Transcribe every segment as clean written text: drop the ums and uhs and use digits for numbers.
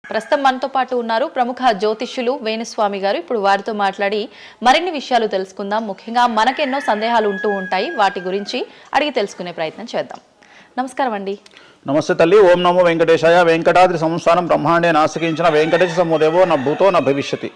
ప్రస్తుతం మనతో పాటు ఉన్నారు ప్రముఖ జ్యోతిష్యులు వేణుస్వామి గారు. ఇప్పుడు వారితో మాట్లాడి మరిన్ని విషయాలు తెలుసుకుందాం. ముఖ్యంగా మనకెన్నో సందేహాలు ఉంటూ ఉంటాయి, వాటి గురించి అడిగి తెలుసుకునే ప్రయత్నం చేద్దాం. నమస్కారం అండి. నమస్తే తల్లి. ఓం నమో వెంకటేశాయ. వెంకటాద్రి సంస్థానం బ్రహ్మాండే నాసికించిన వెంకటేశ సమోదేవో నా భూతో నా భవిష్యతి.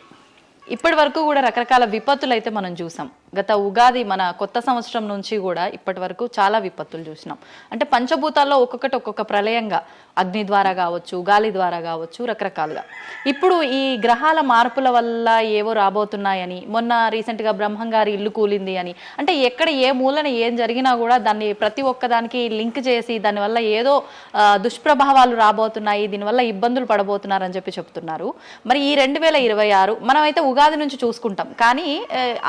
ఇప్పటి వరకు కూడా రకరకాల విపత్తులు అయితే మనం చూసాం. గత ఉగాది మన కొత్త సంవత్సరం నుంచి కూడా ఇప్పటి వరకు చాలా విపత్తులు చూసినాం. అంటే పంచభూతాల్లో ఒక్కొక్కటి ఒక్కొక్క ప్రళయంగా, అగ్ని ద్వారా కావచ్చు, గాలి ద్వారా కావచ్చు, రకరకాలుగా. ఇప్పుడు ఈ గ్రహాల మార్పుల వల్ల ఏవో రాబోతున్నాయని, మొన్న రీసెంట్గా బ్రహ్మంగారి ఇల్లు కూలింది అని, అంటే ఎక్కడ ఏ మూలన ఏం జరిగినా కూడా దాన్ని ప్రతి ఒక్కదానికి లింక్ చేసి దానివల్ల ఏదో దుష్ప్రభావాలు రాబోతున్నాయి, దీనివల్ల ఇబ్బందులు పడబోతున్నారని చెప్పి చెప్తున్నారు. మరి ఈ 2026 మనమైతే ఉగాది నుంచి చూసుకుంటాం, కానీ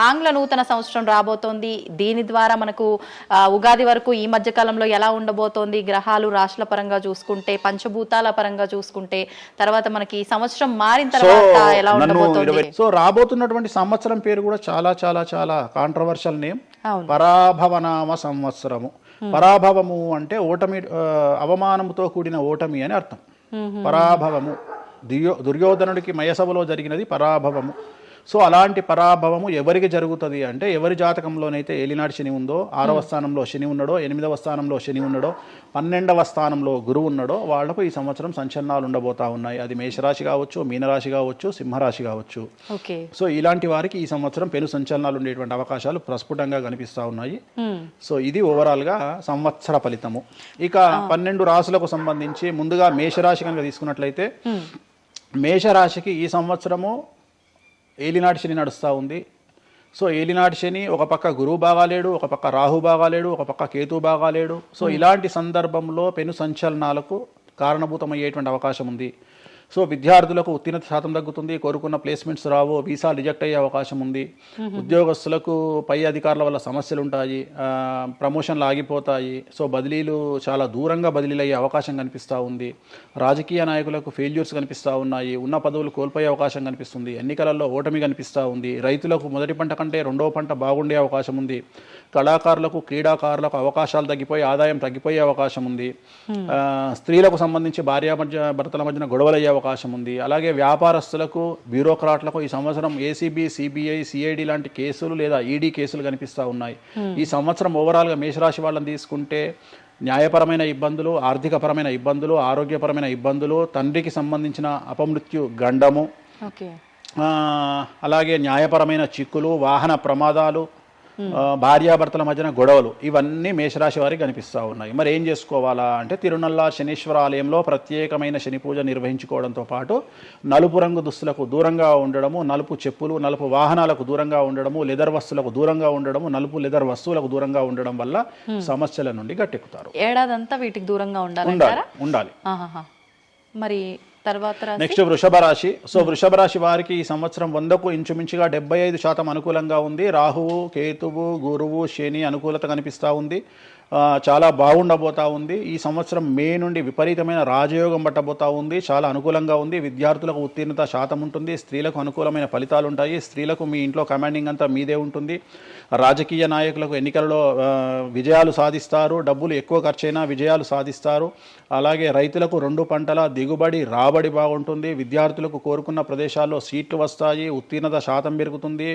ఆంగ్ల నూతన సంవత్సరం రాబోతోంది. దీని ద్వారా మనకు ఉగాది వరకు ఈ మధ్య కాలంలో ఎలా ఉండబోతోంది, గ్రహాలు రాశుల పరంగా చూసుకుంటే, పంచభూతాల పరంగా చూసుకుంటే, తర్వాత మనకి ఈ సంవత్సరం మారిన తర్వాత ఎలా ఉండబోతోంది. సో రాబోతున్నటువంటి సంవత్సరం పేరు కూడా చాలా చాలా చాలా కాంట్రవర్షియల్ నేమ్, పరాభవనామ సంవత్సరము. పరాభవము అంటే ఓటమి, అవమానముతో కూడిన ఓటమి అని అర్థం. పరాభవము దుర్యోధనుడికి మయసభలో జరిగినది పరాభవము. సో అలాంటి పరాభవము ఎవరికి జరుగుతుంది అంటే, ఎవరి జాతకంలోనైతే ఏలినాటి శని ఉందో, 6వ స్థానంలో శని ఉన్నాడో, 8వ స్థానంలో శని ఉన్నాడో, 12వ స్థానంలో గురువు ఉన్నాడో, వాళ్లకు ఈ సంవత్సరం సంచలనాలు ఉండబోతా ఉన్నాయి. అది మేషరాశి కావచ్చు, మీనరాశి కావచ్చు, సింహరాశి కావచ్చు. సో ఇలాంటి వారికి ఈ సంవత్సరం పెను సంచలనాలు ఉండేటువంటి అవకాశాలు ప్రస్ఫుటంగా కనిపిస్తా ఉన్నాయి. సో ఇది ఓవరాల్ గా సంవత్సర ఫలితము. ఇక 12 రాశులకు సంబంధించి ముందుగా మేషరాశి కనుక తీసుకున్నట్లయితే, మేషరాశికి ఈ సంవత్సరము ఏలినాటి శని నడుస్తూ ఉంది. సో ఏలినాటి శని ఒక పక్క గురువు బాగాలేడు, ఒక పక్క రాహు బాగాలేడు, ఒక పక్క కేతు బాగాలేడు. సో ఇలాంటి సందర్భంలో పెను సంచలనాలకు కారణభూతమయ్యేటువంటి అవకాశం ఉంది. సో విద్యార్థులకు ఉత్తీర్ణత శాతం తగ్గుతుంది, కోరుకున్న ప్లేస్మెంట్స్ రావు, వీసా రిజెక్ట్ అయ్యే అవకాశం ఉంది. ఉద్యోగస్తులకు పై అధికారుల వల్ల సమస్యలు ఉంటాయి, ప్రమోషన్లు ఆగిపోతాయి. సో బదిలీలు చాలా దూరంగా బదిలీలు అయ్యే అవకాశం కనిపిస్తూ ఉంది. రాజకీయ నాయకులకు ఫెయిల్యూర్స్ కనిపిస్తూ ఉన్నాయి, ఉన్న పదవులు కోల్పోయే అవకాశం కనిపిస్తుంది, ఎన్నికలలో ఓటమి కనిపిస్తూ ఉంది. రైతులకు మొదటి పంట కంటే రెండవ పంట బాగుండే అవకాశం ఉంది. కళాకారులకు, క్రీడాకారులకు అవకాశాలు తగ్గిపోయి ఆదాయం తగ్గిపోయే అవకాశం ఉంది. స్త్రీలకు సంబంధించి భర్తల మధ్యన గొడవలు అయ్యే అవకాశం ఉంది. అలాగే వ్యాపారస్తులకు, బ్యూరోక్రాట్లకు ఈ సంవత్సరం ఏసీబీ, సిబిఐ, సిఐడి లాంటి కేసులు లేదా ఈడీ కేసులు కనిపిస్తూ ఉన్నాయి. ఈ సంవత్సరం ఓవరాల్గా మేషరాశి వాళ్ళని తీసుకుంటే న్యాయపరమైన ఇబ్బందులు, ఆర్థికపరమైన ఇబ్బందులు, ఆరోగ్యపరమైన ఇబ్బందులు, తండ్రికి సంబంధించిన అపమృత్యు గండము, అలాగే న్యాయపరమైన చిక్కులు, వాహన ప్రమాదాలు, భార్యాభర్తల మధ్యన గొడవలు, ఇవన్నీ మేషరాశి వారికి కనిపిస్తూ ఉన్నాయి. మరి ఏం చేసుకోవాలా అంటే, తిరునల్లా శనీశ్వర ఆలయంలో ప్రత్యేకమైన శని పూజ నిర్వహించుకోవడంతో పాటు నలుపు రంగు దుస్తులకు దూరంగా ఉండడము, నలుపు చెప్పులు, నలుపు వాహనాలకు దూరంగా ఉండడము, లెదర్ వస్తువులకు దూరంగా ఉండడము, నలుపు లెదర్ వస్తువులకు దూరంగా ఉండడం వల్ల సమస్యల నుండి గట్టెక్కుతారు. ఏడాదంతా వీటికి దూరంగా ఉండాలి. మరి తర్వాత నెక్స్ట్ వృషభ రాశి. సో వృషభ రాశి వారికి ఈ సంవత్సరం 100కు ఇంచుమించుగా 75% అనుకూలంగా ఉంది. రాహువు, కేతువు, గురువు, శని అనుకూలత కనిపిస్తూ ఉంది. చాలా బాగుండబోతా ఉంది. ఈ సంవత్సరం మే నుండి విపరీతమైన రాజయోగం పట్టబోతా ఉంది. చాలా అనుకూలంగా ఉంది. విద్యార్థులకు ఉత్తీర్ణత శాతం ఉంటుంది. స్త్రీలకు అనుకూలమైన ఫలితాలు ఉంటాయి. స్త్రీలకు మీ ఇంట్లో కమాండింగ్ అంతా మీదే ఉంటుంది. రాజకీయ నాయకులకు ఎన్నికలలో విజయాలు సాధిస్తారు. డబ్బులు ఎక్కువ ఖర్చైనా విజయాలు సాధిస్తారు. అలాగే రైతులకు 2 పంటల దిగుబడి, రాబడి బాగుంటుంది. విద్యార్థులకు కోరుకున్న ప్రదేశాల్లో సీట్లు వస్తాయి. ఉత్తీర్ణత శాతం పెరుగుతుంది.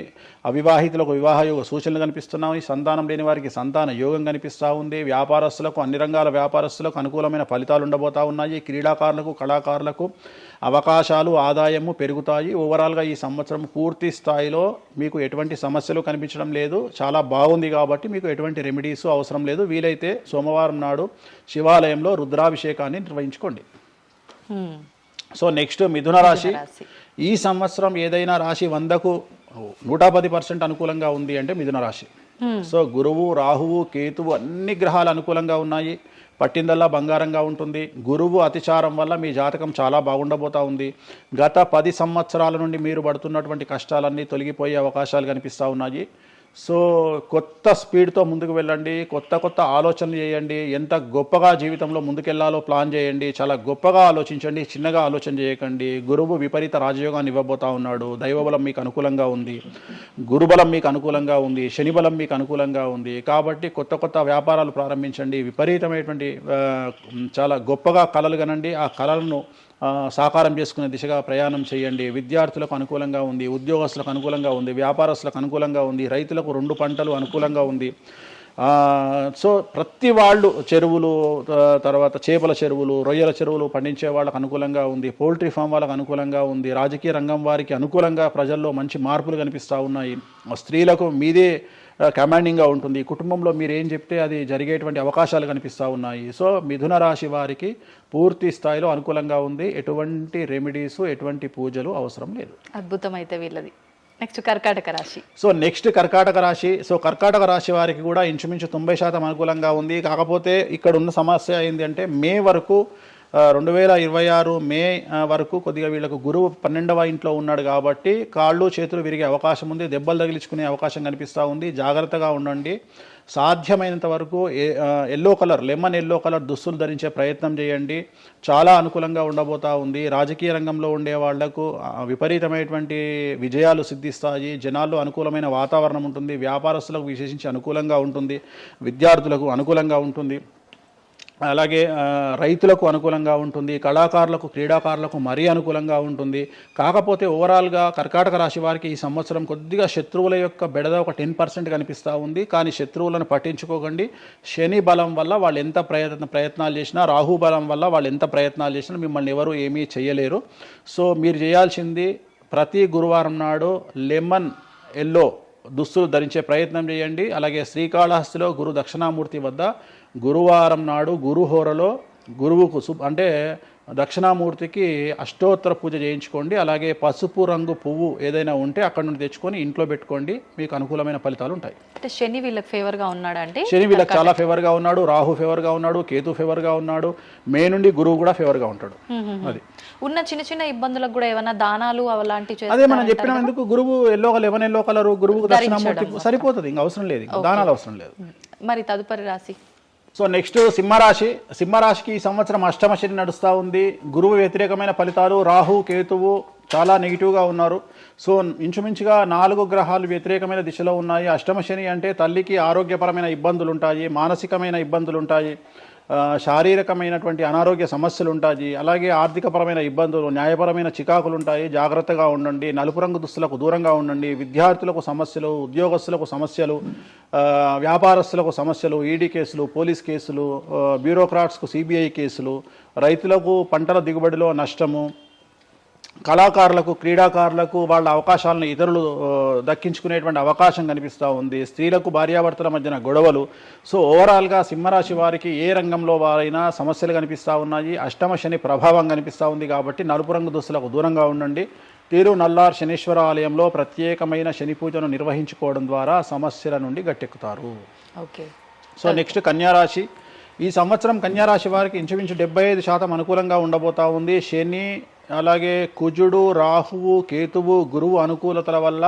అవివాహితులకు వివాహ యోగ సూచనలు కనిపిస్తున్నాయి. సంతానం లేని వారికి సంతాన యోగం కనిపిస్తూ ఉంది. వ్యాపారస్తులకు, అన్ని రంగాల వ్యాపారస్తులకు అనుకూలమైన ఫలితాలు ఉండబోతా ఉన్నాయి. క్రీడాకారులకు, కళాకారులకు అవకాశాలు, ఆదాయము పెరుగుతాయి. ఓవరాల్గా ఈ సంవత్సరం పూర్తి స్థాయిలో మీకు ఎటువంటి సమస్యలు కనిపించడం లేదు. చాలా బాగుంది కాబట్టి మీకు ఎటువంటి రెమెడీస్ అవసరం లేదు. వీలైతే సోమవారం నాడు శివాలయంలో రుద్రాభిషేకాన్ని నిర్వహించుకోండి. సో నెక్స్ట్ మిథున రాశి. ఈ సంవత్సరం ఏదైనా రాశి 100కు 110% అనుకూలంగా ఉంది అంటే మిథున రాశి. సో గురువు, రాహువు, కేతువు అన్ని గ్రహాలు అనుకూలంగా ఉన్నాయి. పట్టిందల్లా బంగారంగా ఉంటుంది. గురువు అతిచారం వల్ల మీ జాతకం చాలా బాగుండబోతా ఉంది. గత 10 సంవత్సరాల నుండి మీరు పడుతున్నటువంటి కష్టాలన్నీ తొలగిపోయే అవకాశాలు కనిపిస్తూ ఉన్నాయి. సో కొత్త స్పీడ్తో ముందుకు వెళ్ళండి, కొత్త ఆలోచనలు చేయండి, ఎంత గొప్పగా జీవితంలో ముందుకెళ్లాలో ప్లాన్ చేయండి, చాలా గొప్పగా ఆలోచించండి, చిన్నగా ఆలోచన చేయకండి. గురువు విపరీత రాజయోగాన్ని ఇవ్వబోతా ఉన్నాడు. దైవబలం మీకు అనుకూలంగా ఉంది, గురుబలం మీకు అనుకూలంగా ఉంది, శనిబలం మీకు అనుకూలంగా ఉంది. కాబట్టి కొత్త వ్యాపారాలు ప్రారంభించండి. విపరీతమైనటువంటి చాలా గొప్పగా కలలు కనండి. ఆ కళలను సాకారం చేసుకునే దిశగా ప్రయాణం చేయండి. విద్యార్థులకు అనుకూలంగా ఉంది, ఉద్యోగస్తులకు అనుకూలంగా ఉంది, వ్యాపారస్తులకు అనుకూలంగా ఉంది, రైతులకు 2 పంటలు అనుకూలంగా ఉంది. సో ప్రతి వాళ్ళు చెరువులు, తర్వాత చేపల చెరువులు, రొయ్యల చెరువులు పండించే వాళ్ళకు అనుకూలంగా ఉంది, పౌల్ట్రీ ఫామ్ వాళ్ళకు అనుకూలంగా ఉంది, రాజకీయ రంగం వారికి అనుకూలంగా ప్రజల్లో మంచి మార్పులు కనిపిస్తూ ఉన్నాయి. స్త్రీలకు మీదే కమాండింగ్గా ఉంటుంది, కుటుంబంలో మీరు ఏం చెప్తే అది జరిగేటువంటి అవకాశాలు కనిపిస్తూ ఉన్నాయి. సో మిథున రాశి వారికి పూర్తి స్థాయిలో అనుకూలంగా ఉంది. ఎటువంటి రెమెడీస్, ఎటువంటి పూజలు అవసరం లేదు. అద్భుతమైతే వీళ్ళది. నెక్స్ట్ కర్కాటక రాశి. సో నెక్స్ట్ కర్కాటక రాశి. సో కర్కాటక రాశి వారికి కూడా ఇంచుమించు 90% అనుకూలంగా ఉంది. కాకపోతే ఇక్కడ ఉన్న సమస్య ఏంటి అంటే మే వరకు 2026 మే వరకు కొద్దిగా వీళ్ళకు గురువు 12వ ఇంట్లో ఉన్నాడు కాబట్టి కాళ్ళు చేతులు విరిగే అవకాశం ఉంది, దెబ్బలు తగిలించుకునే అవకాశం కనిపిస్తూ ఉంది. జాగ్రత్తగా ఉండండి. సాధ్యమైనంత వరకు yellow colour, lemon yellow colour దుస్తులు ధరించే ప్రయత్నం చేయండి. చాలా అనుకూలంగా ఉండబోతూ ఉంది. రాజకీయ రంగంలో ఉండే వాళ్లకు విపరీతమైనటువంటి విజయాలు సిద్ధిస్తాయి. జనాల్లో అనుకూలమైన వాతావరణం ఉంటుంది. వ్యాపారస్తులకు విశేషించి అనుకూలంగా ఉంటుంది. విద్యార్థులకు అనుకూలంగా ఉంటుంది. అలాగే రైతులకు అనుకూలంగా ఉంటుంది. కళాకారులకు, క్రీడాకారులకు మరీ అనుకూలంగా ఉంటుంది. కాకపోతే ఓవరాల్గా కర్కాటక రాశి వారికి ఈ సంవత్సరం కొద్దిగా శత్రువుల యొక్క బెడద ఒక 10% కనిపిస్తూ ఉంది. కానీ శత్రువులను పట్టించుకోకండి. శని బలం వల్ల వాళ్ళు ఎంత ప్రయత్నాలు చేసినా, రాహు బలం వల్ల వాళ్ళు ఎంత ప్రయత్నాలు చేసినా మిమ్మల్ని ఎవరు ఏమీ చేయలేరు. సో మీరు చేయాల్సింది ప్రతి గురువారం నాడు లెమన్ ఎల్లో దుస్తులు ధరించే ప్రయత్నం చేయండి. అలాగే శ్రీకాళహస్తిలో గురు దక్షిణామూర్తి వద్ద గురువారం నాడు గురుహోరలో గురువుకు అంటే దక్షిణామూర్తికి అష్టోత్తర పూజ చేయించుకోండి. అలాగే పసుపు రంగు పువ్వు ఏదైనా ఉంటే అక్కడ నుండి తెచ్చుకొని ఇంట్లో పెట్టుకోండి. మీకు అనుకూలమైన ఫలితాలు ఉంటాయి. అంటే శని వీళ్ళకి ఫేవర్గా ఉన్నాడు అంటే శని వీళ్ళకి చాలా ఫేవర్గా ఉన్నాడు, రాహు ఫేవర్గా ఉన్నాడు, కేతు ఫేవర్గా ఉన్నాడు, మే నుండి గురువు కూడా ఫేవర్గా ఉంటాడు. అది ఉన్న చిన్న చిన్న ఇబ్బందులకు కూడా ఏమైనా దానాలు అలాంటివి అదే మనం చెప్పినాం. ఎందుకు గురువు లెమన్ ఎల్లో కలర్ గురువుకు దక్షిణామూర్తి సరిపోతుంది, ఇంకా అవసరం లేదు, దానాలు అవసరం లేదు. మరి తదుపరి రాశి. సో నెక్స్ట్ సింహరాశి. సింహరాశికి ఈ సంవత్సరం అష్టమ శని నడుస్తూ ఉంది. గురువు వ్యతిరేకమైన ఫలితాలు, రాహు కేతువు చాలా నెగిటివ్గా ఉన్నారు. సో ఇంచుమించుగా 4 గ్రహాలు వ్యతిరేకమైన దిశలో ఉన్నాయి. అష్టమ శని అంటే తల్లికి ఆరోగ్యపరమైన ఇబ్బందులు ఉంటాయి, మానసికమైన ఇబ్బందులు ఉంటాయి, శారీరకమైనటువంటి అనారోగ్య సమస్యలు ఉంటాయి, అలాగే ఆర్థికపరమైన ఇబ్బందులు, న్యాయపరమైన చికాకులు ఉంటాయి. జాగ్రత్తగా ఉండండి. నలుపు రంగు దుస్తులకు దూరంగా ఉండండి. విద్యార్థులకు సమస్యలు, ఉద్యోగస్తులకు సమస్యలు, వ్యాపారస్తులకు సమస్యలు, ఈడీ కేసులు, పోలీస్ కేసులు, బ్యూరోక్రాట్స్కు సిబిఐ కేసులు, రైతులకు పంటల దిగుబడిలో నష్టము, కళాకారులకు, క్రీడాకారులకు వాళ్ళ అవకాశాలను ఇతరులు దక్కించుకునేటువంటి అవకాశం కనిపిస్తూ ఉంది. స్త్రీలకు భార్యాభర్తల మధ్యన గొడవలు. సో ఓవరాల్గా సింహరాశి వారికి ఏ రంగంలో వారైనా సమస్యలు కనిపిస్తూ ఉన్నాయి. అష్టమ శని ప్రభావం కనిపిస్తూ ఉంది కాబట్టి నలుపు రంగు దుస్తులకు దూరంగా ఉండండి. తిరునల్లార్ శనీశ్వర ఆలయంలో ప్రత్యేకమైన శని పూజను నిర్వహించుకోవడం ద్వారా సమస్యల నుండి గట్టెక్కుతారు. ఓకే. సో నెక్స్ట్ కన్యారాశి. ఈ సంవత్సరం కన్యారాశి వారికి ఇంచుమించు 75% అనుకూలంగా ఉండబోతా ఉంది. శని, అలాగే కుజుడు, రాహువు, కేతువు, గురువు అనుకూలతల వల్ల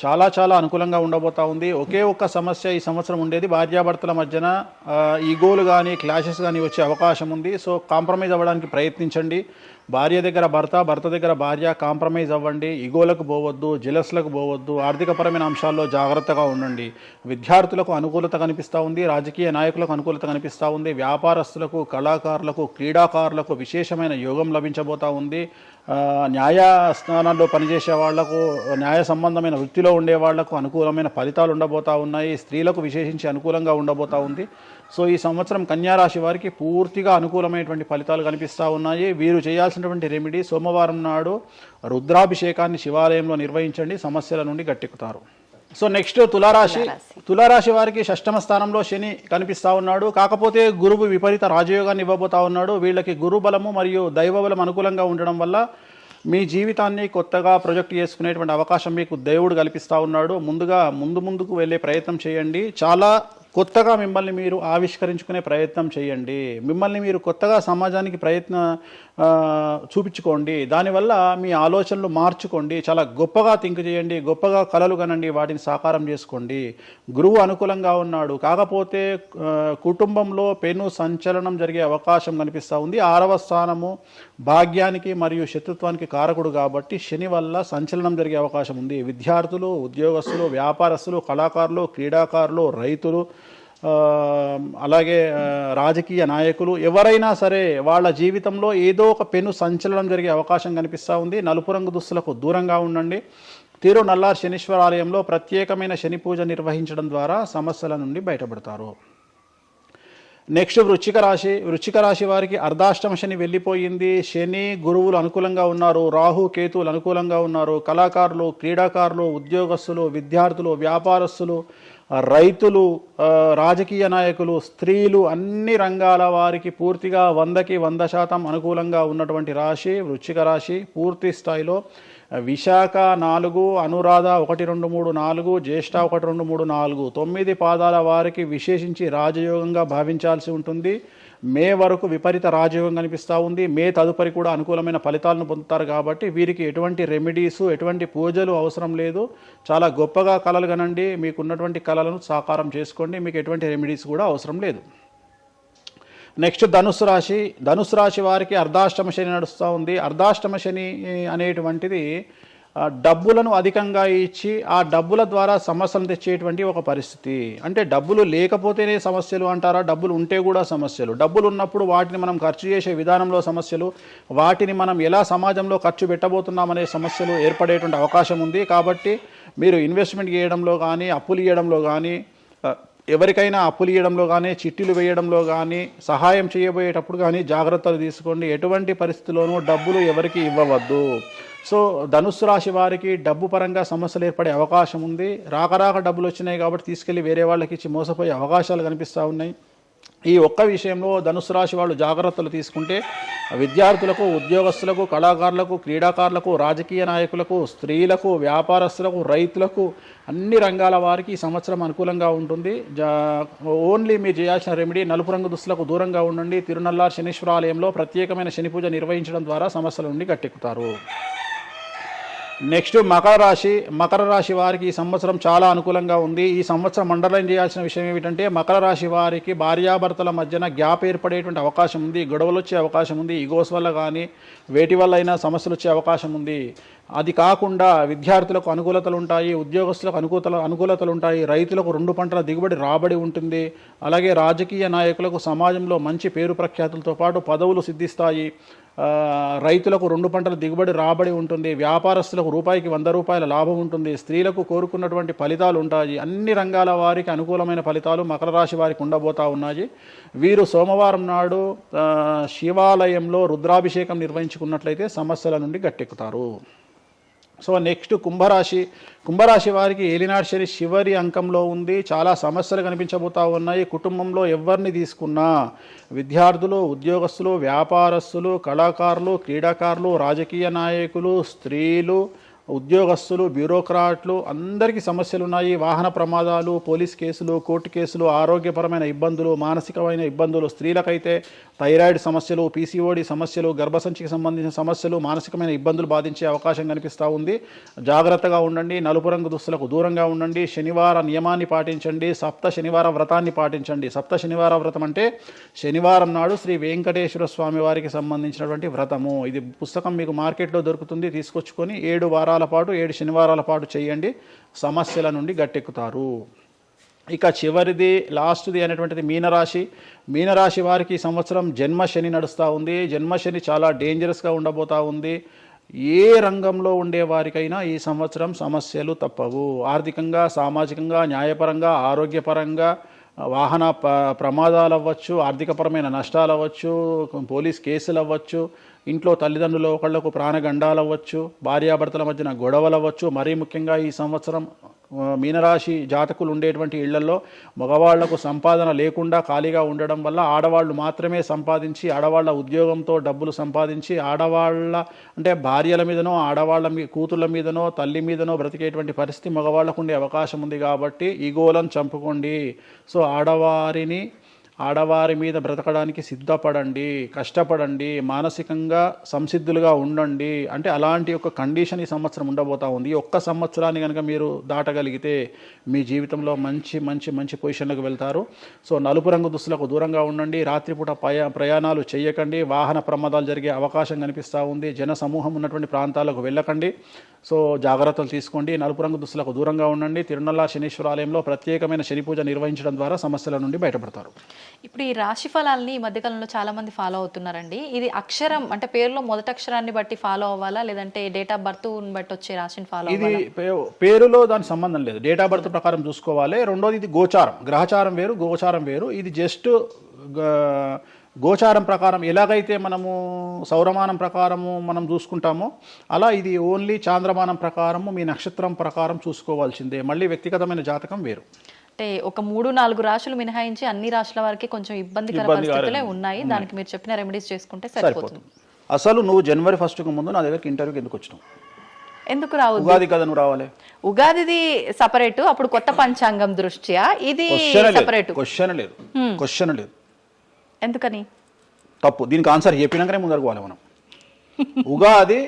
చాలా చాలా అనుకూలంగా ఉండబోతా ఉంది. ఒకే ఒక్క సమస్య ఈ సంవత్సరం ఉండేది, భార్యాభర్తల మధ్యన ఈగోలు కానీ క్లాషెస్ కానీ వచ్చే అవకాశం ఉంది. సో కాంప్రమైజ్ అవ్వడానికి ప్రయత్నించండి. భార్య దగ్గర భర్త, భర్త దగ్గర భార్య, కాంప్రమైజ్ అవ్వండి. ఈగోలకు పోవద్దు, జెలస్లకు పోవద్దు. ఆర్థికపరమైన అంశాల్లో జాగ్రత్తగా ఉండండి. విద్యార్థులకు అనుకూలత కనిపిస్తూ ఉంది, రాజకీయ నాయకులకు అనుకూలత కనిపిస్తూ ఉంది, వ్యాపారస్తులకు, కళాకారులకు, క్రీడాకారులకు విశేషమైన యోగం లభించబోతూ ఉంది. న్యాయస్థానాల్లో పనిచేసే వాళ్లకు, న్యాయ సంబంధమైన వృత్తిలో ఉండే వాళ్లకు అనుకూలమైన ఫలితాలు ఉండబోతూ ఉన్నాయి. స్త్రీలకు విశేషించి అనుకూలంగా ఉండబోతూ ఉంది. సో ఈ సంవత్సరం కన్యారాశి వారికి పూర్తిగా అనుకూలమైనటువంటి ఫలితాలు కనిపిస్తూ ఉన్నాయి. వీరు చేయాల్సినటువంటి రెమెడీ, సోమవారం నాడు రుద్రాభిషేకాన్ని శివాలయంలో నిర్వహించండి. సమస్యల నుండి గట్టెక్కుతారు. సో నెక్స్ట్ తులారాశి. తులారాశి వారికి షష్టమ స్థానంలో శని కనిపిస్తూ ఉన్నాడు. కాకపోతే గురువు విపరీత రాజయోగాన్ని ఇవ్వబోతా ఉన్నాడు. వీళ్ళకి గురు బలము మరియు దైవ బలం అనుకూలంగా ఉండడం వల్ల మీ జీవితాన్ని కొత్తగా ప్రొజెక్ట్ చేసుకునేటువంటి అవకాశం మీకు దేవుడు కల్పిస్తూ ఉన్నాడు. ముందుకు వెళ్ళే ప్రయత్నం చేయండి. చాలా కొత్తగా మిమ్మల్ని మీరు ఆవిష్కరించుకునే ప్రయత్నం చేయండి. మిమ్మల్ని మీరు కొత్తగా సమాజానికి చూపించుకోండి. దానివల్ల మీ ఆలోచనలు మార్చుకోండి. చాలా గొప్పగా థింక్ చేయండి, గొప్పగా కలలు కనండి, వాటిని సాకారం చేసుకోండి. గురువు అనుకూలంగా ఉన్నాడు. కాకపోతే కుటుంబంలో పెను సంచలనం జరిగే అవకాశం కనిపిస్తూ ఉంది. 6వ స్థానము భాగ్యానికి మరియు శత్రుత్వానికి కారకుడు కాబట్టి శని వల్ల సంచలనం జరిగే అవకాశం ఉంది. విద్యార్థులు, ఉద్యోగస్తులు, వ్యాపారస్తులు, కళాకారులు, క్రీడాకారులు, రైతులు, అలాగే రాజకీయ నాయకులు ఎవరైనా సరే వాళ్ళ జీవితంలో ఏదో ఒక పెను సంచలనం జరిగే అవకాశం కనిపిస్తూ ఉంది. నలుపు రంగు దుస్తులకు దూరంగా ఉండండి. తిరునల్లార్ శనీశ్వర ఆలయంలో ప్రత్యేకమైన శని పూజ నిర్వహించడం ద్వారా సమస్యల నుండి బయటపడతారు. నెక్స్ట్ వృశ్చిక రాశి వారికి అర్ధాష్టమ శని వెళ్ళిపోయింది. శని గురువులు అనుకూలంగా ఉన్నారు, రాహు కేతువులు అనుకూలంగా ఉన్నారు. కళాకారులు, క్రీడాకారులు, ఉద్యోగస్తులు, విద్యార్థులు, వ్యాపారస్తులు, రైతులు, రాజకీయ నాయకులు, స్త్రీలు, అన్ని రంగాల వారికి పూర్తిగా 100కి 100% అనుకూలంగా ఉన్నటువంటి రాశి వృశ్చిక రాశి. పూర్తి స్థాయిలో విశాఖ 4, అనురాధ 1, 2, 3, 4, జ్యేష్ఠ 1, 2, 3, 4, 9 పాదాల వారికి విశేషించి రాజయోగంగా భావించాల్సి ఉంటుంది. మే వరకు విపరీత రాజయోగం కనిపిస్తూ ఉంది. మే తదుపరి కూడా అనుకూలమైన ఫలితాలను పొందుతారు. కాబట్టి వీరికి ఎటువంటి రెమెడీసు, ఎటువంటి పూజలు అవసరం లేదు. చాలా గొప్పగా కళలు కనండి, మీకున్నటువంటి కళలను సాకారం చేసుకోండి, మీకు ఎటువంటి రెమెడీస్ కూడా అవసరం లేదు. నెక్స్ట్ ధనుసు రాశి వారికి అర్ధాష్టమ శని నడుస్తూ ఉంది. అర్ధాష్టమ శని అనేటువంటిది డబ్బులను అధికంగా ఇచ్చి ఆ డబ్బుల ద్వారా సమస్యలు తెచ్చేటువంటి ఒక పరిస్థితి. అంటే డబ్బులు లేకపోతేనే సమస్యలు అంటారా? డబ్బులు ఉంటే కూడా సమస్యలు. డబ్బులు ఉన్నప్పుడు వాటిని మనం ఖర్చు చేసే విధానంలో సమస్యలు, వాటిని మనం ఎలా సమాజంలో ఖర్చు పెట్టబోతున్నామనే సమస్యలు ఏర్పడేటువంటి అవకాశం ఉంది. కాబట్టి మీరు ఇన్వెస్ట్మెంట్ చేయడంలో కానీ, అప్పులు ఇవ్వడంలో కానీ, ఎవరికైనా అప్పులు ఇవ్వడంలో కానీ, చిట్టీలు వేయడంలో కానీ, సహాయం చేయబోయేటప్పుడు కానీ జాగ్రత్తలు తీసుకోండి. ఎటువంటి పరిస్థితుల్లోనూ డబ్బులు ఎవరికి ఇవ్వవద్దు. సో ధనుస్సు రాశి వారికి డబ్బు పరంగా సమస్యలు ఏర్పడే అవకాశం ఉంది. రాక డబ్బులు వచ్చినాయి కాబట్టి తీసుకెళ్ళి వేరే వాళ్ళకి ఇచ్చి మోసపోయే అవకాశాలు కనిపిస్తూ ఉన్నాయి. ఈ ఒక్క విషయంలో ధనుసు రాశి వాళ్ళు జాగ్రత్తలు తీసుకుంటే విద్యార్థులకు, ఉద్యోగస్తులకు, కళాకారులకు, క్రీడాకారులకు, రాజకీయ నాయకులకు, స్త్రీలకు, వ్యాపారస్తులకు, రైతులకు, అన్ని రంగాల వారికి ఈ సంవత్సరం అనుకూలంగా ఉంటుంది. ఓన్లీ మీరు చేయాల్సిన రెమెడీ నలుపు రంగు దుస్తులకు దూరంగా ఉండండి. తిరునల్లార్ శనీశ్వర ఆలయంలో ప్రత్యేకమైన శని పూజ నిర్వహించడం ద్వారా సమస్యల నుండి గట్టెక్కుతారు. నెక్స్ట్ మకర రాశి వారికి ఈ సంవత్సరం చాలా అనుకూలంగా ఉంది. ఈ సంవత్సరం అండర్లైన్ చేయాల్సిన విషయం ఏమిటంటే మకర రాశి వారికి భార్యాభర్తల మధ్యన గ్యాప్ ఏర్పడేటువంటి అవకాశం ఉంది. గొడవలు వచ్చే అవకాశం ఉంది. ఈగోస్ వల్ల కానీ వేటి వల్ల అయినా సమస్యలు వచ్చే అవకాశం ఉంది. అది కాకుండా విద్యార్థులకు అనుకూలతలు ఉంటాయి, ఉద్యోగస్తులకు అనుకూలతలు ఉంటాయి, రైతులకు 2 పంటల దిగుబడి రాబడి ఉంటుంది. అలాగే రాజకీయ నాయకులకు సమాజంలో మంచి పేరు ప్రఖ్యాతులతో పాటు పదవులు సిద్ధిస్తాయి. రైతులకు 2 పంటల దిగుబడి రాబడి ఉంటుంది. వ్యాపారస్తులకు రూపాయికి 100 రూపాయల లాభం ఉంటుంది. స్త్రీలకు కోరుకున్నటువంటి ఫలితాలు ఉంటాయి. అన్ని రంగాల వారికి అనుకూలమైన ఫలితాలు మకర రాశి వారికి ఉండబోతా ఉన్నాయి. వీరు సోమవారం నాడు శివాలయంలో రుద్రాభిషేకం నిర్వహించుకున్నట్లయితే సమస్యల నుండి గట్టెక్కుతారు. సో నెక్స్ట్ కుంభరాశి వారికి ఏలినాడు శని చివరి అంకంలో ఉంది. చాలా సమస్యలు కనిపించబోతా ఉన్నాయి. కుటుంబంలో ఎవరిని తీసుకున్నా విద్యార్థులు, ఉద్యోగస్తులు, వ్యాపారస్తులు, కళాకారులు, క్రీడాకారులు, రాజకీయ నాయకులు, స్త్రీలు, ఉద్యోగస్తులు, బ్యూరోక్రాట్లు అందరికీ సమస్యలు ఉన్నాయి. వాహన ప్రమాదాలు, పోలీస్ కేసులు, కోర్టు కేసులు, ఆరోగ్యపరమైన ఇబ్బందులు, మానసికమైన ఇబ్బందులు, స్త్రీలకైతే థైరాయిడ్ సమస్యలు, పీసీఓడి సమస్యలు, గర్భసంచికి సంబంధించిన సమస్యలు, మానసికమైన ఇబ్బందులు బాధించే అవకాశం కనిపిస్తూ ఉంది. జాగ్రత్తగా ఉండండి. నలుపు రంగు దుస్తులకు దూరంగా ఉండండి. శనివార నియమాన్ని పాటించండి. సప్త శనివార వ్రతాన్ని పాటించండి. సప్త శనివార వ్రతం అంటే శనివారం నాడు శ్రీ వెంకటేశ్వర స్వామి వారికి సంబంధించినటువంటి వ్రతము. ఇది పుస్తకం మీకు మార్కెట్లో దొరుకుతుంది, తీసుకొచ్చుకొని 7 వారాల పాటు 7 శనివారాల పాటు చేయండి. సమస్యల నుండి గట్టెక్కుతారు. ఇక చివరిది లాస్ట్ది అనేటువంటిది మీనరాశి వారికి ఈ సంవత్సరం జన్మశని నడుస్తూ ఉంది. జన్మశని చాలా డేంజరస్గా ఉండబోతూ ఉంది. ఏ రంగంలో ఉండే వారికైనా ఈ సంవత్సరం సమస్యలు తప్పవు. ఆర్థికంగా, సామాజికంగా, న్యాయపరంగా, ఆరోగ్యపరంగా, వాహన ప్రమాదాలు అవ్వచ్చు, ఆర్థికపరమైన నష్టాలు అవ్వచ్చు, పోలీస్ కేసులు అవ్వచ్చు, ఇంట్లో తల్లిదండ్రులు ఒకళ్లకు ప్రాణగండాలు అవ్వచ్చు, భార్యాభర్తల మధ్యన గొడవలు అవ్వచ్చు. మరీ ముఖ్యంగా ఈ సంవత్సరం మీనరాశి జాతకులు ఉండేటువంటి ఇళ్లలో మగవాళ్లకు సంపాదన లేకుండా ఖాళీగా ఉండడం వల్ల ఆడవాళ్లు మాత్రమే సంపాదించి, ఆడవాళ్ల ఉద్యోగంతో డబ్బులు సంపాదించి, ఆడవాళ్ల అంటే భార్యల మీదనో, ఆడవాళ్ల కూతుళ్ళ మీదనో, తల్లి మీదనో బ్రతికేటువంటి పరిస్థితి మగవాళ్లకు ఉండే అవకాశం ఉంది. కాబట్టి ఈగోలను చంపుకోండి. సో ఆడవారి మీద బ్రతకడానికి సిద్ధపడండి, కష్టపడండి, మానసికంగా సంసిద్ధులుగా ఉండండి. అంటే అలాంటి ఒక కండిషన్ ఈ సంవత్సరం ఉండబోతా ఉంది. ఈ ఒక్క సంవత్సరాన్ని కనుక మీరు దాటగలిగితే మీ జీవితంలో మంచి మంచి మంచి పొజిషన్లకు వెళ్తారు. సో నలుపు రంగు దుస్తులకు దూరంగా ఉండండి, రాత్రిపూట ప్రయాణాలు చేయకండి, వాహన ప్రమాదాలు జరిగే అవకాశం కనిపిస్తూ ఉంది, జన సమూహం ఉన్నటువంటి ప్రాంతాలకు వెళ్ళకండి. సో జాగ్రత్తలు తీసుకోండి, నలుపు రంగు దుస్తులకు దూరంగా ఉండండి. తిరునల్లా శనీశ్వర ఆలయంలో ప్రత్యేకమైన శని పూజ నిర్వహించడం ద్వారా సమస్యల నుండి బయటపడతారు. ఇప్పుడు ఈ రాశి ఫలాల్ని ఈ మధ్యకాలంలో చాలా మంది ఫాలో అవుతున్నారండి. ఇది అక్షరం అంటే పేరులో మొదటి అక్షరాన్ని బట్టి ఫాలో అవ్వాలా, లేదంటే డేట్ ఆఫ్ బర్త్ బట్టి వచ్చే రాశిని ఫాలో ఇది అవ్వాలా? పేరులో దాని సంబంధం లేదు, డేట్ ఆఫ్ బర్త్ ప్రకారం చూసుకోవాలి. రెండోది ఇది గోచారం, గ్రహచారం వేరు, గోచారం వేరు. ఇది జస్ట్ గోచారం ప్రకారం ఎలాగైతే మనము సౌరమానం ప్రకారము మనం చూసుకుంటామో అలా ఇది ఓన్లీ చాంద్రమానం ప్రకారము మీ నక్షత్రం ప్రకారం చూసుకోవాల్సిందే. మళ్ళీ వ్యక్తిగతమైన జాతకం వేరు. అంటే ఒక 3-4 రాశులు మినహాయించి అన్ని రాశుల వారికి కొంచెం ఇబ్బందికర పరిస్థితులే ఉన్నాయి. దానికి మీరు చెప్పిన రెమెడీస్ చేసుకుంటే సరిపోతుంది. అసలు నువ్వు జనవరి 1కు ముందు నా దగ్గరికి ఇంటర్వ్యూకి ఎందుకు వచ్చినావు? ఎందుకు రావద్దు? ఉగాది కదా నువ్వు రావాలి. ఉగాదిది సపరేట్, అప్పుడు కొత్త పంచాంగం దృష్ట్యా ఇది సపరేట్. క్వశ్చన్ లేదు. ఎందుకని? తప్పు. దీనికి ఆన్సర్ చెప్పినాకనే ముందరకు పోవాలి మనం. ఉగాది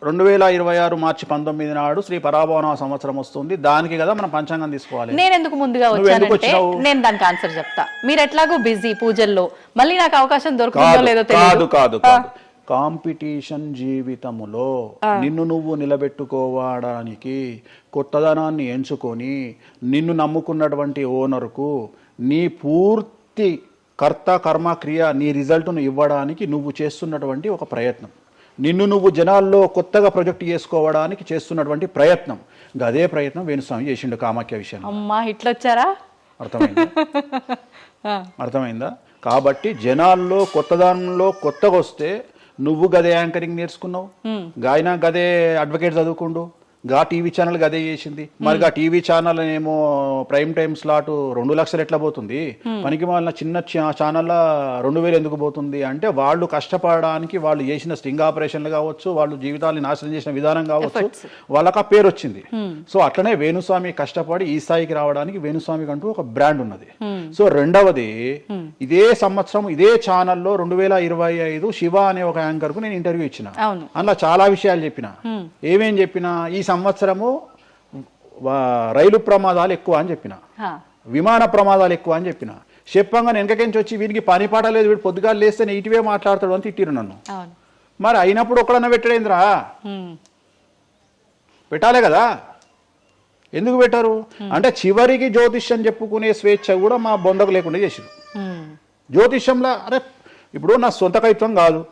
2026 మార్చి 19 నాడు శ్రీ పరాభవన సంవత్సరం వస్తుంది. దానికి కదా మనం పంచాంగం తీసుకోవాలి. నేను ఎందుకు ముందుగా వచ్చానంటే నేను దానికి ఆన్సర్ చెప్తా. మీరు ఎట్లాగో బిజీ పూజల్లో, మళ్ళీ నాకు అవకాశం దొరుకుతుందో లేదో తెలియదు. కాదు కాంపిటీషన్ జీవితములో నిన్ను నువ్వు నిలబెట్టుకోవడానికి కొత్తదనాన్ని ఎంచుకొని నిన్ను నమ్ముకున్నటువంటి ఓనర్కు నీ పూర్తి కర్త కర్మ క్రియ నీ రిజల్ట్ను ఇవ్వడానికి నువ్వు చేస్తున్నటువంటి ఒక ప్రయత్నం, నిన్ను నువ్వు జనాల్లో కొత్తగా ప్రొజెక్ట్ చేసుకోవడానికి చేస్తున్నటువంటి ప్రయత్నం. అదే ప్రయత్నం వేణుస్వామి చేసిండు కామాఖ్య విషయం. అమ్మా ఇట్లొచ్చారా? అర్థమైందా? కాబట్టి జనాల్లో కొత్తదానంలో కొత్తగా వస్తే నువ్వు గదే యాంకరింగ్ నేర్చుకున్నావు, గాయన గదే అడ్వకేట్ చదువుకుండు, గా టీవీ ఛానల్ గదే చేసింది. మరి గా టీవీ ఛానల్ ఏమో ప్రైమ్ టైమ్ స్లాట్ 2 లక్షలు ఎట్లా పోతుంది? పనికి వాళ్ళ చిన్న ఛానల్ 2000 ఎందుకు పోతుంది అంటే వాళ్ళు కష్టపడడానికి వాళ్ళు చేసిన స్టింగ్ ఆపరేషన్లు కావచ్చు, వాళ్ళు జీవితాన్ని నాశనం చేసిన విధానం కావచ్చు, వాళ్ళకి ఆ పేరు వచ్చింది. సో అట్లనే వేణుస్వామి కష్టపడి ఈ స్థాయికి రావడానికి వేణుస్వామికి అంటూ ఒక బ్రాండ్ ఉన్నది. సో రెండవది, ఇదే సంవత్సరం ఇదే ఛానల్లో 2025 శివ అనే ఒక యాంకర్ కు నేను ఇంటర్వ్యూ ఇచ్చిన. అందులో చాలా విషయాలు చెప్పిన. ఏమేం చెప్పినా, ఈ సంవత్సరము రైలు ప్రమాదాలు ఎక్కువ అని చెప్పిన, విమాన ప్రమాదాలు ఎక్కువ అని చెప్పిన. చెప్పంగా వెనకకించి వచ్చి వీడికి పని పాట లేదు, వీడు పొద్దుగాలు లేస్తే ఇటువే మాట్లాడతాడు అని తిట్టిరు నన్ను. మరి అయినప్పుడు ఒక్కడన్నా పెట్టడేంద్రా? పెట్టాలే కదా. ఎందుకు పెట్టారు అంటే చివరికి జ్యోతిష్యం చెప్పుకునే స్వేచ్ఛ కూడా మా బొందకు లేకుండా చేసిరు. జ్యోతిష్యంలో అరే ఇప్పుడు నా సొంత కవిత్వం కాదు,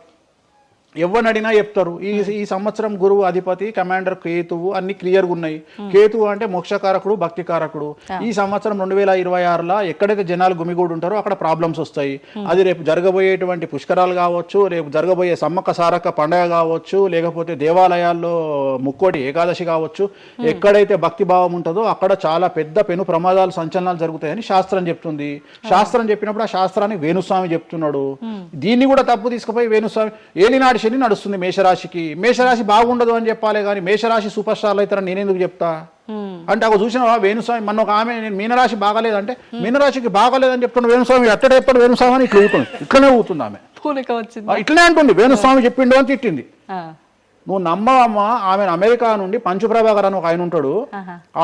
ఎవరిని అడిగినా చెప్తారు. ఈ సంవత్సరం గురువు అధిపతి కమాండర్ కేతువు అన్ని క్లియర్గా ఉన్నాయి. కేతువు అంటే మోక్షకారకుడు, భక్తికారకుడు. ఈ సంవత్సరం 2026లో ఎక్కడైతే జనాలు గుమిగూడు ఉంటారో అక్కడ ప్రాబ్లమ్స్ వస్తాయి. అది రేపు జరగబోయేటువంటి పుష్కరాలు కావచ్చు, రేపు జరగబోయే సమ్మక్క సారక్క పండగ కావచ్చు, లేకపోతే దేవాలయాల్లో ముక్కోటి ఏకాదశి కావచ్చు, ఎక్కడైతే భక్తి భావం ఉంటుందో అక్కడ చాలా పెద్ద పెను ప్రమాదాలు సంచలనాలు జరుగుతాయని శాస్త్రం చెప్తుంది. శాస్త్రం చెప్పినప్పుడు ఆ శాస్త్రాన్ని వేణుస్వామి చెప్తున్నాడు. దీన్ని కూడా తప్పు తీసుకుపోయి వేణుస్వామి ఏలినాడు శని నడుస్తుంది మేషరాశికి, మేషరాశి బాగుండదు అని చెప్పాలి కానీ మేషరాశి సూపర్ స్టార్లు అవుతారని నేనెందుకు చెప్తా అంటే, అక్కడ చూసిన వేణుస్వామి మన ఒక ఆమె నేను మీనరాశి బాగాలేదంటే మీనరాశికి బాగాలేదని చెప్తున్నా వేణుస్వామి ఎక్కడ ఎప్పుడు వేణుస్వామి అని ఇట్లా ఊతుంది, ఇట్లనే ఊతుంది ఆమె, ఇట్లనే అంటుంది వేణుస్వామి చెప్పిండు అని తిట్టింది. నువ్వు నమ్మవమ్మా, ఆమె అమెరికా నుండి పంచుప్రభాకర్ అని ఒక ఆయన ఉంటాడు,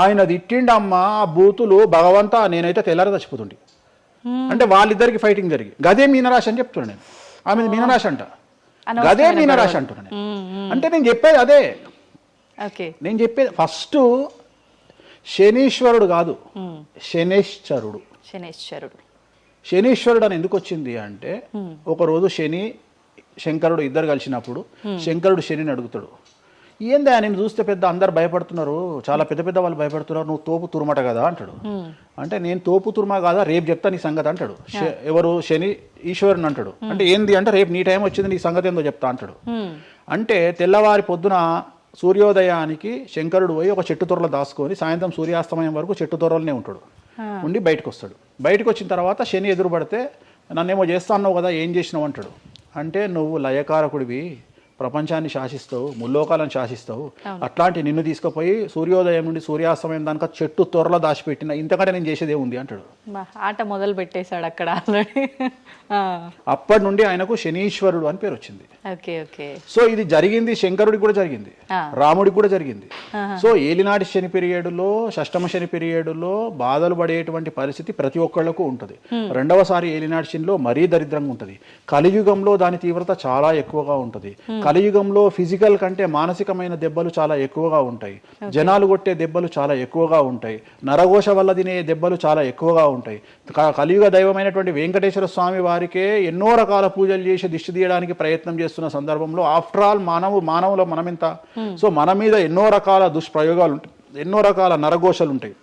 ఆయన తిట్టిండమ్మా ఆ బూతులు భగవంతా నేనైతే తెల్లారి చచ్చిపోతుండే. అంటే వాళ్ళిద్దరికి ఫైటింగ్ జరిగి గదే మీనరాశి అని చెప్తున్నాను నేను. ఆమె మీనరాశి అంట, గదే మీనరాశి అంటున్నాను. అంటే నేను చెప్పేది అదే. నేను చెప్పేది ఫస్ట్ శనీశ్వరుడు కాదు, శనేశ్వరుడు. శనీశ్వరుడు అని ఎందుకు వచ్చింది అంటే, ఒకరోజు శని శంకరుడు ఇద్దరు కలిసినప్పుడు శంకరుడు శనిని అడుగుతాడు, ఏందా నేను చూస్తే పెద్ద అందరు భయపడుతున్నారు, చాలా పెద్ద పెద్ద వాళ్ళు భయపడుతున్నారు, నువ్వు తోపు తురుమట కదా అంటాడు. అంటే నేను తోపు తురుమా కాదా, రేపు చెప్తా నీ సంగతి అంటాడు. ఎవరు శని ఈశ్వరుని అంటాడు. అంటే ఏంది అంటే రేపు నీ టైం వచ్చింది నీ సంగతి ఏందో చెప్తా అంటాడు. అంటే తెల్లవారి పొద్దున సూర్యోదయానికి శంకరుడు పోయి ఒక చెట్టు తొర్రలో దాచుకొని సాయంత్రం సూర్యాస్తమయం వరకు చెట్టు తొర్రలోనే ఉంటాడు. ఉండి బయటకు వస్తాడు. బయటకు వచ్చిన తర్వాత శని ఎదురుపడితే నన్నేమో చేస్తా అన్నావు కదా, ఏం చేసినావు అంటాడు. అంటే నువ్వు లయకారకుడివి, ప్రపంచాన్ని శాసిస్తావు, ముల్లోకాలను శాసిస్తావు, అట్లాంటి నిన్ను తీసుకుపోయి సూర్యోదయం నుండి సూర్యాస్తమయం దానిక చెట్టు త్వరలో దాచిపెట్టిన, ఇంతకంటే నేను చేసేదే ఉంది అంటాడు. ఆట మొదలు పెట్టేశాడు అక్కడ ఆల్రెడీ. అప్పటి నుండి ఆయనకు శనీశ్వరుడు అని పేరు వచ్చింది. Okay okay. సో ఇది జరిగింది శంకరుడికి కూడా జరిగింది, రాముడికి కూడా జరిగింది. సో ఏలినాటి శని పీరియడ్లో, షష్టమ శని పీరియడ్లో బాధలు పడేటువంటి పరిస్థితి ప్రతి ఒక్కళ్లకు ఉంటుంది. రెండవసారి ఏలినాటి శనిలో మరీ దరిద్రంగా ఉంటుంది. కలియుగంలో దాని తీవ్రత చాలా ఎక్కువగా ఉంటుంది. కలియుగంలో ఫిజికల్ కంటే మానసికమైన దెబ్బలు చాలా ఎక్కువగా ఉంటాయి. జనాలు కొట్టే దెబ్బలు చాలా ఎక్కువగా ఉంటాయి. నరఘోష వల్ల తినే దెబ్బలు చాలా ఎక్కువగా ఉంటాయి. కలియుగ దైవమైనటువంటి వెంకటేశ్వర స్వామి వారికే ఎన్నో రకాల పూజలు చేసి దిష్టి తీయడానికి ప్రయత్నం చేస్తున్న సందర్భంలో ఆఫ్టర్ ఆల్ మానవుల మనమెంత. సో మన మీద ఎన్నో రకాల దుష్ప్రయోగాలు ఉంటాయి, ఎన్నో రకాల నరఘోషలు ఉంటాయి.